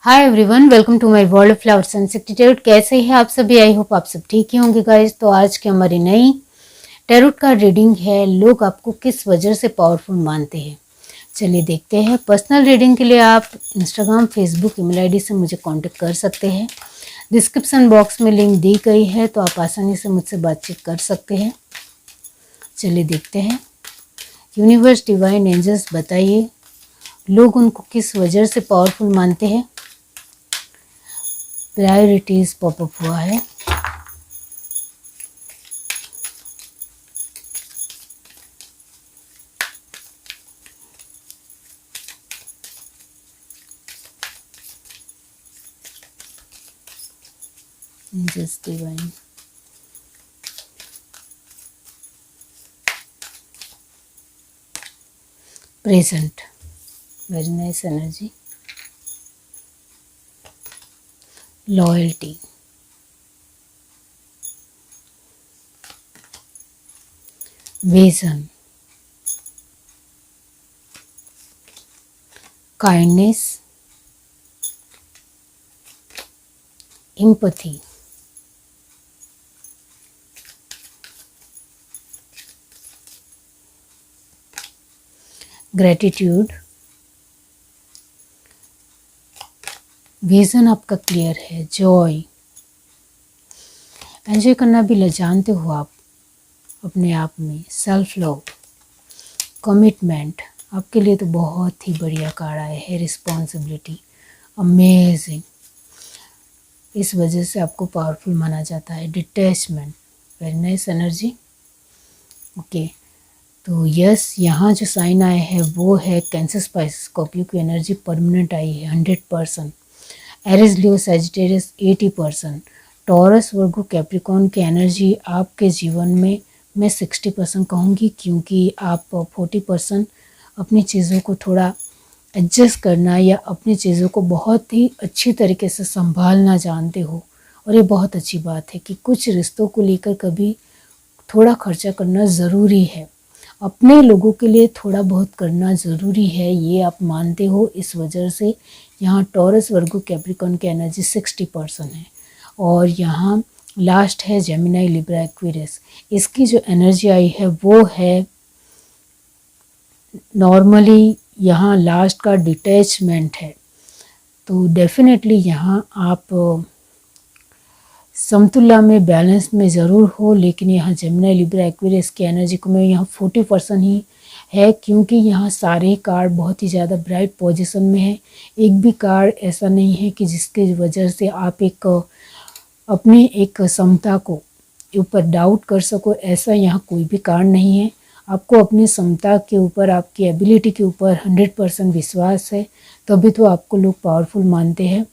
Hi everyone, welcome to my world of flowers and secretariat. कैसे हैं आप सभी? आई होप आप सब ठीक ही होंगे गाइस। तो आज की हमारी नई टैरोट कार्ड रीडिंग है, लोग आपको किस वजह से पावरफुल मानते हैं। चलिए देखते हैं। पर्सनल रीडिंग के लिए आप इंस्टाग्राम, फेसबुक, ईमेल आईडी से मुझे कांटेक्ट कर सकते हैं। डिस्क्रिप्शन बॉक्स में लिंक दी गई है, तो आप आसानी से मुझसे बातचीत कर सकते हैं। चलिए देखते हैं। यूनिवर्स, डिवाइन एंजल्स, बताइए लोग उनको किस वजह से पावरफुल मानते हैं। प्रायोरिटीज पॉपअप हुआ है। Just divine, present, very nice energy. Loyalty, vision, kindness, empathy, gratitude. Vision आपका क्लियर है। जॉय, एंजॉय करना भी जानते हो आप अपने आप में। सेल्फ लव, कमिटमेंट, आपके लिए तो बहुत ही बढ़िया कार्ड आया है। रिस्पॉन्सिबिलिटी, अमेजिंग, इस वजह से आपको पावरफुल माना जाता है। Detachment, very nice energy. Okay, तो यस, यहाँ जो साइन आया है वो है कैंसर, स्पाइस, स्कॉर्पियो की एनर्जी परमानेंट आई है 100%। एरिस, लियो, सैजिटेरियस 80%। टॉरस, वर्गो, कैप्रिकॉर्न की एनर्जी आपके जीवन में मैं 60% कहूँगी, क्योंकि आप 40% अपनी चीज़ों को थोड़ा एडजस्ट करना या अपनी चीज़ों को बहुत ही अच्छी तरीके से संभालना जानते हो। और ये बहुत अच्छी बात है कि कुछ रिश्तों को लेकर कभी थोड़ा खर्चा करना ज़रूरी है। अपने लोगों के लिए थोड़ा बहुत करना ज़रूरी है, ये आप मानते हो। इस वजह से यहाँ टॉरस, वर्गो, कैप्रिकॉर्न की एनर्जी 60% है। और यहाँ लास्ट है जेमिनी, लिब्रा, एक्वेरियस। इसकी जो एनर्जी आई है वो है नॉर्मली यहाँ लास्ट का डिटैचमेंट है। तो डेफिनेटली यहाँ आप समतुल्य में, बैलेंस में ज़रूर हो, लेकिन यहाँ जेमिनी, लिब्रा, एक्वेरियस की एनर्जी को मैं यहाँ 40% ही है, क्योंकि यहाँ सारे कार्ड बहुत ही ज़्यादा ब्राइट पोजीशन में है। एक भी कार्ड ऐसा नहीं है कि जिसके वजह से आप अपनी एक क्षमता को ऊपर डाउट कर सको। ऐसा यहाँ कोई भी कार्ड नहीं है। आपको अपनी क्षमता के ऊपर, आपकी एबिलिटी के ऊपर 100% विश्वास है, तभी तो आपको लोग पावरफुल मानते हैं।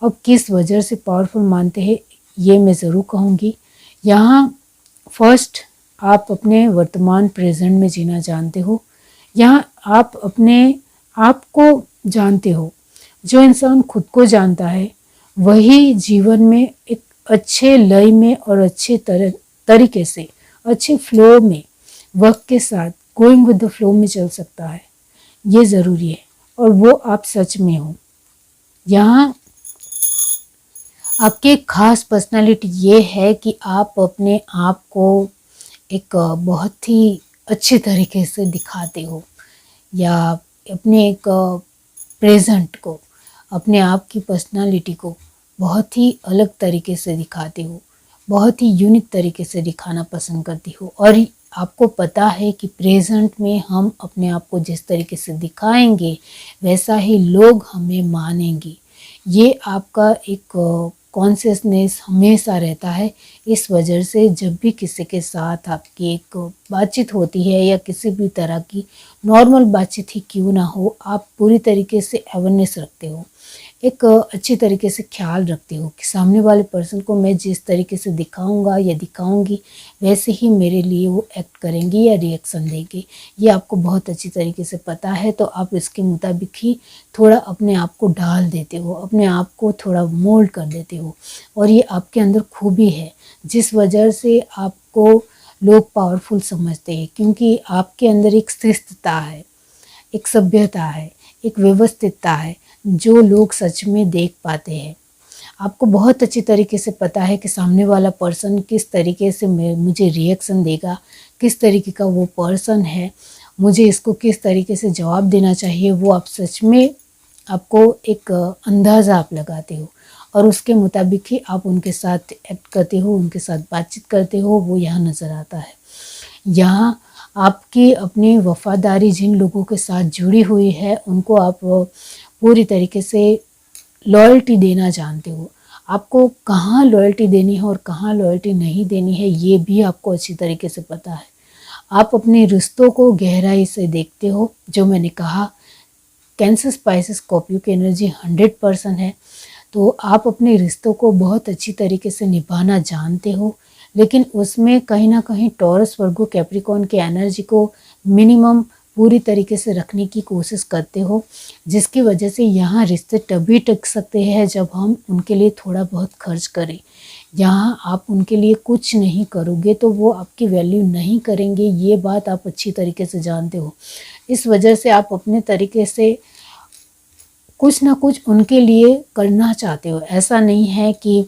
अब किस वजह से पावरफुल मानते हैं ये मैं ज़रूर कहूँगी। यहाँ फर्स्ट, आप अपने वर्तमान प्रेजेंट में जीना जानते हो। यहाँ आप अपने आप को जानते हो। जो इंसान खुद को जानता है वही जीवन में एक अच्छे लय में और अच्छे तरीके से, अच्छे फ्लो में, वक्त के साथ गोइंग विद द फ्लो में चल सकता है। ये ज़रूरी है, और वो आप सच में हो। यहाँ आपकी एक खास पर्सनालिटी ये है कि आप अपने आप को एक बहुत ही अच्छे तरीके से दिखाते हो, या अपने एक प्रेजेंट को, अपने आप की पर्सनालिटी को बहुत ही अलग तरीके से दिखाते हो, बहुत ही यूनिक तरीके से दिखाना पसंद करती हो। और आपको पता है कि प्रेजेंट में हम अपने आप को जिस तरीके से दिखाएंगे वैसा ही लोग हमें मानेंगे। ये आपका एक कॉन्शियसनेस हमेशा रहता है। इस वजह से जब भी किसी के साथ आपकी एक बातचीत होती है, या किसी भी तरह की नॉर्मल बातचीत ही क्यों ना हो, आप पूरी तरीके से अवेयरनेस रखते हो, एक अच्छी तरीके से ख्याल रखते हो कि सामने वाले पर्सन को मैं जिस तरीके से दिखाऊंगा या दिखाऊंगी वैसे ही मेरे लिए वो एक्ट करेंगी या रिएक्शन देंगे। ये आपको बहुत अच्छी तरीके से पता है, तो आप इसके मुताबिक ही थोड़ा अपने आप को ढाल देते हो, अपने आप को थोड़ा मोल्ड कर देते हो। और ये आपके अंदर खूबी है, जिस वजह से आपको लोग पावरफुल समझते हैं, क्योंकि आपके अंदर एक शिस्तता है, एक सभ्यता है, एक व्यवस्थितता है, जो लोग सच में देख पाते हैं। आपको बहुत अच्छी तरीके से पता है कि सामने वाला पर्सन किस तरीके से मुझे रिएक्शन देगा, किस तरीके का वो पर्सन है, मुझे इसको किस तरीके से जवाब देना चाहिए, वो आप सच में आपको एक अंदाज़ा आप लगाते हो और उसके मुताबिक ही आप उनके साथ एक्ट करते हो, उनके साथ बातचीत करते हो, वो यहाँ नज़र आता है। यहाँ आपकी अपनी वफादारी जिन लोगों के साथ जुड़ी हुई है उनको आप पूरी तरीके से लॉयल्टी देना जानते हो। आपको कहाँ लॉयल्टी देनी है और कहाँ लॉयल्टी नहीं देनी है ये भी आपको अच्छी तरीके से पता है। आप अपने रिश्तों को गहराई से देखते हो। जो मैंने कहा कैंसर स्पाइसेस स्कॉर्पियो की एनर्जी 100% है, तो आप अपने रिश्तों को बहुत अच्छी तरीके से निभाना जानते हो, लेकिन उसमें कहीं ना कहीं टॉरस वर्गो कैप्रिकॉर्न की एनर्जी को मिनिमम पूरी तरीके से रखने की कोशिश करते हो, जिसकी वजह से यहाँ रिश्ते तभी टिक सकते हैं जब हम उनके लिए थोड़ा बहुत खर्च करें। यहाँ आप उनके लिए कुछ नहीं करोगे तो वो आपकी वैल्यू नहीं करेंगे, ये बात आप अच्छी तरीके से जानते हो। इस वजह से आप अपने तरीके से कुछ ना कुछ उनके लिए करना चाहते हो। ऐसा नहीं है कि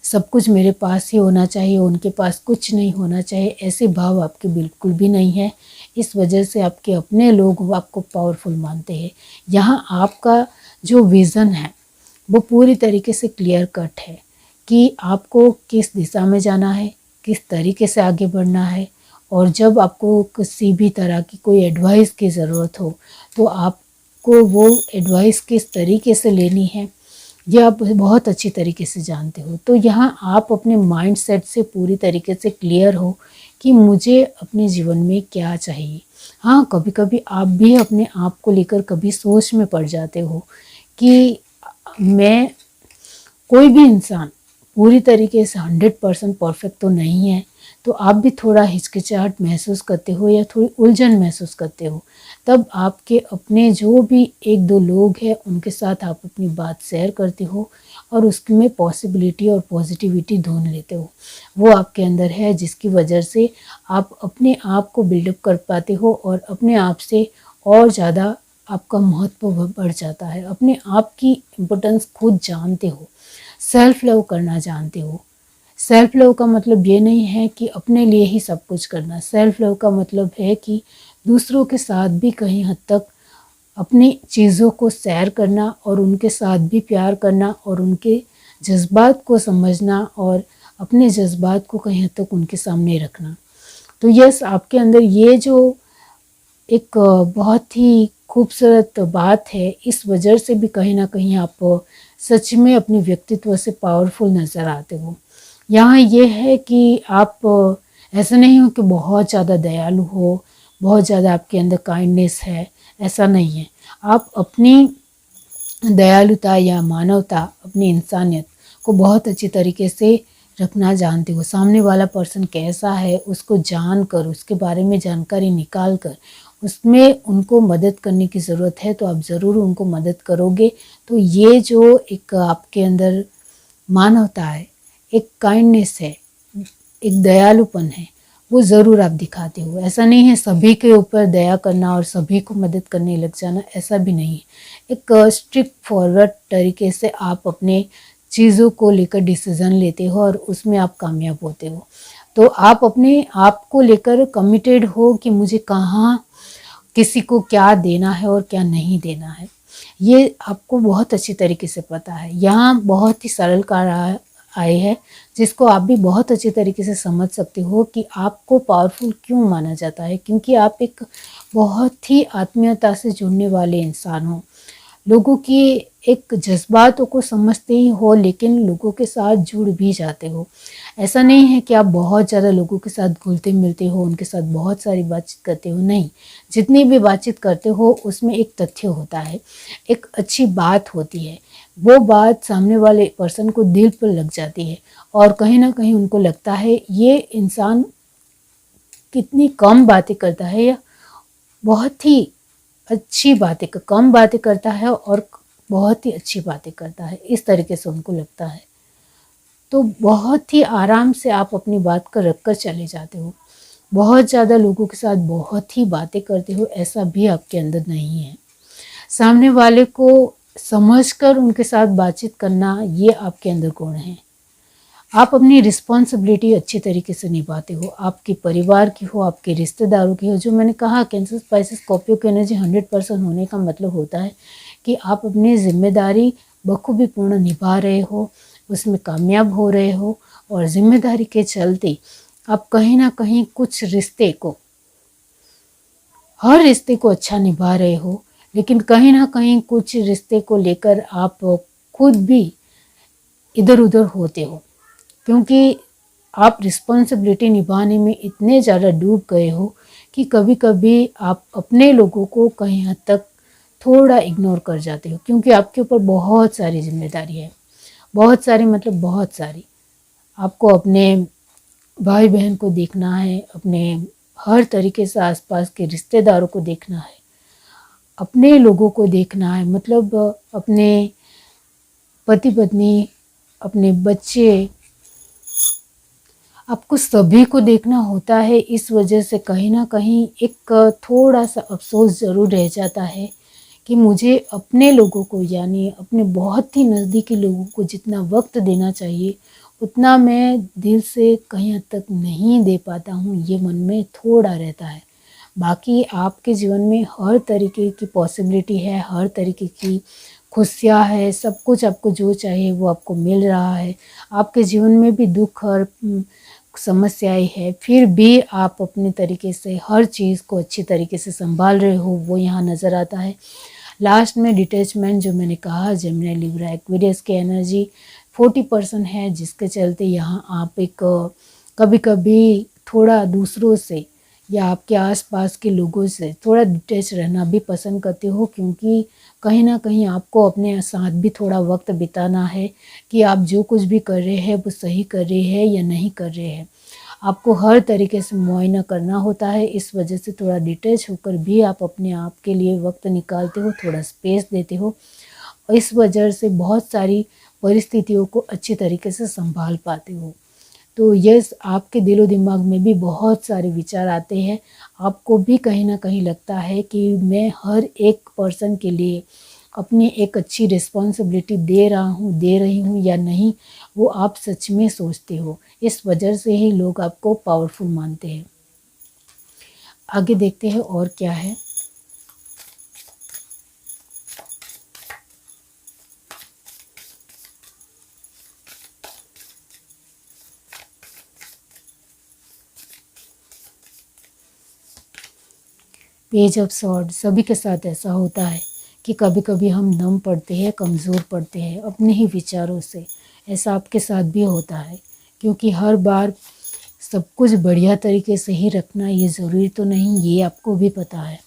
सब कुछ मेरे पास ही होना चाहिए, उनके पास कुछ नहीं होना चाहिए, ऐसे भाव आपके बिल्कुल भी नहीं है। इस वजह से आपके अपने लोग आपको पावरफुल मानते हैं। यहाँ आपका जो विज़न है वो पूरी तरीके से क्लियर कट है कि आपको किस दिशा में जाना है, किस तरीके से आगे बढ़ना है, और जब आपको किसी भी तरह की कोई एडवाइस की ज़रूरत हो तो आपको वो एडवाइस किस तरीके से लेनी है ये आप बहुत अच्छी तरीके से जानते हो। तो यहाँ आप अपने माइंड सेट से पूरी तरीके से क्लियर हो कि मुझे अपने जीवन में क्या चाहिए। हाँ, कभी कभी आप भी अपने आप को लेकर कभी सोच में पड़ जाते हो कि मैं, कोई भी इंसान पूरी तरीके से 100% परफेक्ट तो नहीं है, तो आप भी थोड़ा हिचकिचाहट महसूस करते हो या थोड़ी उलझन महसूस करते हो। तब आपके अपने जो भी एक दो लोग हैं उनके साथ आप अपनी बात शेयर करते हो और उसमें पॉसिबिलिटी और पॉजिटिविटी ढूंढ लेते हो। वो आपके अंदर है जिसकी वजह से आप अपने आप को बिल्डअप कर पाते हो और अपने आप से और ज़्यादा आपका महत्व बढ़ जाता है। अपने आप की इम्पोर्टेंस खुद जानते हो, सेल्फ लव करना जानते हो। सेल्फ लव का मतलब ये नहीं है कि अपने लिए ही सब कुछ करना। सेल्फ लव का मतलब है कि दूसरों के साथ भी कहीं हद तक अपनी चीज़ों को शेयर करना और उनके साथ भी प्यार करना और उनके जज्बात को समझना और अपने जज्बात को कहीं हद तक उनके सामने रखना। तो यस, आपके अंदर ये जो एक बहुत ही खूबसूरत बात है, इस वजह से भी कहीं ना कहीं आप सच में अपने व्यक्तित्व से पावरफुल नज़र आते हो। यहाँ ये है कि आप ऐसा नहीं हो कि बहुत ज़्यादा दयालु हो, बहुत ज़्यादा आपके अंदर काइंडनेस है, ऐसा नहीं है। आप अपनी दयालुता या मानवता, अपनी इंसानियत को बहुत अच्छी तरीके से रखना जानते हो। सामने वाला पर्सन कैसा है उसको जान कर, उसके बारे में जानकारी निकाल कर उसमें उनको मदद करने की ज़रूरत है तो आप ज़रूर उनको मदद करोगे। तो ये जो एक आपके अंदर मानवता है, एक काइंडनेस है, एक दयालुपन है, वो ज़रूर आप दिखाते हो। ऐसा नहीं है सभी के ऊपर दया करना और सभी को मदद करने लग जाना, ऐसा भी नहीं है। एक स्ट्रिक्ट फॉरवर्ड तरीके से आप अपने चीज़ों को लेकर डिसीज़न लेते हो और उसमें आप कामयाब होते हो। तो आप अपने आप को लेकर कमिटेड हो कि मुझे कहाँ किसी को क्या देना है और क्या नहीं देना है, ये आपको बहुत अच्छी तरीके से पता है। यहाँ बहुत ही सरल कार आए है जिसको आप भी बहुत अच्छी तरीके से समझ सकते हो कि आपको पावरफुल क्यों माना जाता है, क्योंकि आप एक बहुत ही आत्मीयता से जुड़ने वाले इंसान हो। लोगों की एक जज्बातों को समझते ही हो, लेकिन लोगों के साथ जुड़ भी जाते हो। ऐसा नहीं है कि आप बहुत ज़्यादा लोगों के साथ घुलते मिलते हो, उनके साथ बहुत सारी बातचीत करते हो, नहीं। जितनी भी बातचीत करते हो उसमें एक तथ्य होता है, एक अच्छी बात होती है। वो बात सामने वाले पर्सन को दिल पर लग जाती है और कहीं ना कहीं उनको लगता है ये इंसान कितनी कम बातें करता है या बहुत ही अच्छी बातें, कम बातें करता है और बहुत ही अच्छी बातें करता है, इस तरीके से उनको लगता है। तो बहुत ही आराम से आप अपनी बात को रख कर चले जाते हो। बहुत ज़्यादा लोगों के साथ बहुत ही बातें करते हो, ऐसा भी आपके अंदर नहीं है। सामने वाले को समझकर उनके साथ बातचीत करना, ये आपके अंदर गुण है। आप अपनी रिस्पॉन्सिबिलिटी अच्छी तरीके से निभाते हो, आपके परिवार की हो, आपके रिश्तेदारों की हो। जो मैंने कहा कैंसर स्पाइसी स्कॉर्पियो की एनर्जी 100% होने का मतलब होता है कि आप अपनी जिम्मेदारी बखूबी पूर्ण निभा रहे हो, उसमें कामयाब हो रहे हो, और जिम्मेदारी के चलते आप कहीं ना कहीं कुछ रिश्ते को, हर रिश्ते को अच्छा निभा रहे हो, लेकिन कहीं ना कहीं कुछ रिश्ते को लेकर आप खुद भी इधर उधर होते हो, क्योंकि आप रिस्पॉन्सिबिलिटी निभाने में इतने ज़्यादा डूब गए हो कि कभी कभी आप अपने लोगों को कहीं हद तक थोड़ा इग्नोर कर जाते हो, क्योंकि आपके ऊपर बहुत सारी जिम्मेदारी है। बहुत सारी मतलब बहुत सारी। आपको अपने भाई बहन को देखना है, अपने हर तरीके से आसपास के रिश्तेदारों को देखना है, अपने लोगों को देखना है, मतलब अपने पति पत्नी, अपने बच्चे, आपको सभी को देखना होता है। इस वजह से कहीं ना कहीं एक थोड़ा सा अफसोस ज़रूर रह जाता है कि मुझे अपने लोगों को, यानी अपने बहुत ही नज़दीकी लोगों को जितना वक्त देना चाहिए उतना मैं दिल से कहीं हद तक नहीं दे पाता हूँ, ये मन में थोड़ा रहता है। बाकी आपके जीवन में हर तरीके की पॉसिबिलिटी है, हर तरीके की खुशियाँ है, सब कुछ आपको जो चाहिए वो आपको मिल रहा है। आपके जीवन में भी दुख और समस्याएं है, फिर भी आप अपने तरीके से हर चीज़ को अच्छी तरीके से संभाल रहे हो, वो यहाँ नज़र आता है। लास्ट में डिटैचमेंट, जो मैंने कहा जेमिनी लिब्रा एक्वेरियस की एनर्जी 40% है, जिसके चलते यहाँ आप एक कभी कभी थोड़ा दूसरों से या आपके आसपास के लोगों से थोड़ा डिटैच रहना भी पसंद करते हो, क्योंकि कहीं ना कहीं आपको अपने साथ भी थोड़ा वक्त बिताना है कि आप जो कुछ भी कर रहे हैं वो सही कर रहे हैं या नहीं कर रहे हैं। आपको हर तरीके से मुआयना करना होता है, इस वजह से थोड़ा डिटैच होकर भी आप अपने आप के लिए वक्त निकालते हो, थोड़ा स्पेस देते हो। इस वजह से बहुत सारी परिस्थितियों को अच्छी तरीके से संभाल पाते हो। तो यस, आपके दिलो दिमाग में भी बहुत सारे विचार आते हैं, आपको भी कहीं ना कहीं लगता है कि मैं हर एक पर्सन के लिए अपनी एक अच्छी रिस्पॉन्सिबिलिटी दे रहा हूँ, दे रही हूँ या नहीं, वो आप सच में सोचते हो। इस वजह से ही लोग आपको पावरफुल मानते हैं। आगे देखते हैं और क्या है। पेज ऑफ सॉर्ड, सभी के साथ ऐसा होता है कि कभी कभी हम नम पड़ते हैं, कमज़ोर पड़ते हैं अपने ही विचारों से। ऐसा आपके साथ भी होता है, क्योंकि हर बार सब कुछ बढ़िया तरीके से ही रखना ये ज़रूरी तो नहीं, ये आपको भी पता है।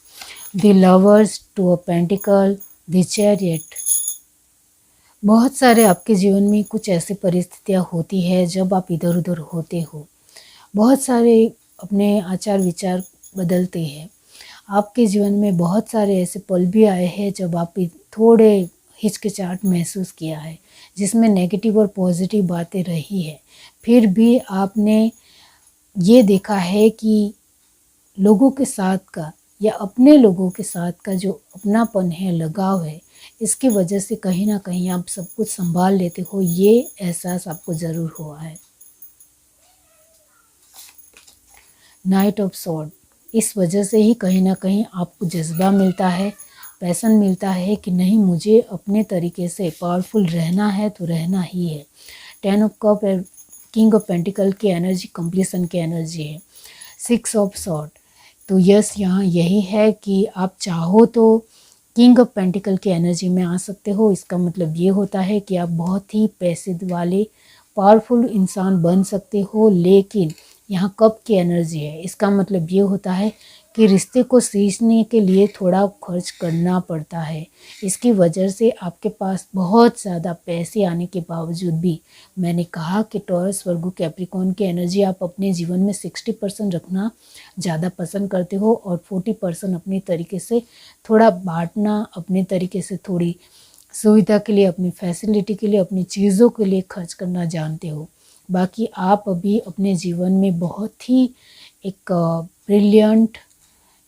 The lovers, two of pentacle, the chariot. बहुत सारे आपके जीवन में कुछ ऐसी परिस्थितियाँ होती है जब आप इधर उधर होते हो, बहुत सारे अपने आचार विचार बदलते हैं। आपके जीवन में बहुत सारे ऐसे पल भी आए हैं जब आप थोड़े हिचकिचाहट महसूस किया है, जिसमें नेगेटिव और पॉजिटिव बातें रही है। फिर भी आपने ये देखा है कि लोगों के साथ का या अपने लोगों के साथ का जो अपनापन है, लगाव है, इसकी वजह से कहीं ना कहीं आप सब कुछ संभाल लेते हो, ये एहसास आपको ज़रूर हुआ है। नाइट ऑफ सॉर्ड, इस वजह से ही कहीं ना कहीं आपको जज्बा मिलता है, पैसन मिलता है कि नहीं, मुझे अपने तरीके से पावरफुल रहना है तो रहना ही है। 10 of cup, king of pentacle की एनर्जी कंप्लीशन की एनर्जी है। 6 ऑफ सॉर्ड, तो यस, यहाँ यही है कि आप चाहो तो किंग ऑफ पेंटिकल की एनर्जी में आ सकते हो। इसका मतलब ये होता है कि आप बहुत ही पैसे वाले पावरफुल इंसान बन सकते हो, लेकिन यहाँ कप की एनर्जी है। इसका मतलब ये होता है कि रिश्ते को सींचने के लिए थोड़ा खर्च करना पड़ता है। इसकी वजह से आपके पास बहुत ज़्यादा पैसे आने के बावजूद भी, मैंने कहा कि टॉरस, वर्गो, कैप्रिकॉर्न की एनर्जी आप अपने जीवन में 60% रखना ज़्यादा पसंद करते हो और 40% अपने तरीके से थोड़ा बांटना, अपने तरीके से थोड़ी सुविधा के लिए, अपनी फैसिलिटी के लिए, अपनी चीज़ों के लिए खर्च करना जानते हो। बाकी आप अभी अपने जीवन में बहुत ही एक ब्रिलियंट,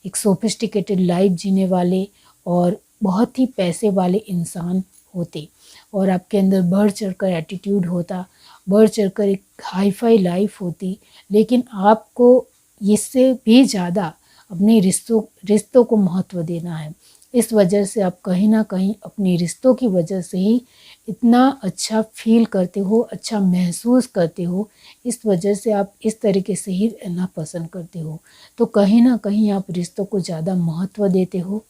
एक सोफिस्टिकेटेड लाइफ जीने वाले और बहुत ही पैसे वाले इंसान होते और आपके अंदर बढ़ चढ़कर एटीट्यूड होता, बढ़ चढ़कर एक हाई फाई लाइफ होती, लेकिन आपको इससे भी ज़्यादा अपने रिश्तों को महत्व देना है। इस वजह से आप कहीं ना कहीं अपने रिश्तों की वजह से ही इतना अच्छा फील करते हो, अच्छा महसूस करते हो। इस वजह से आप इस तरीके से ही रहना पसंद करते हो। तो कहीं ना कहीं आप रिश्तों को ज़्यादा महत्व देते हो।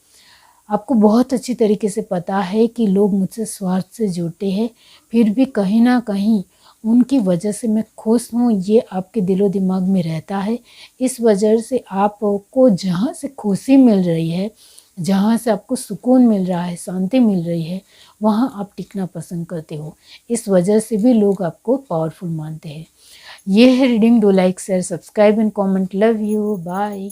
आपको बहुत अच्छी तरीके से पता है कि लोग मुझसे स्वार्थ से जुड़ते हैं, फिर भी कहीं ना कहीं उनकी वजह से मैं खुश हूँ, ये आपके दिलो दिमाग में रहता है। इस वजह से आपको जहाँ से खुशी मिल रही है, जहाँ से आपको सुकून मिल रहा है, शांति मिल रही है, वहाँ आप टिकना पसंद करते हो। इस वजह से भी लोग आपको पावरफुल मानते हैं। ये है reading. Do like, share, subscribe and comment. Love you, bye.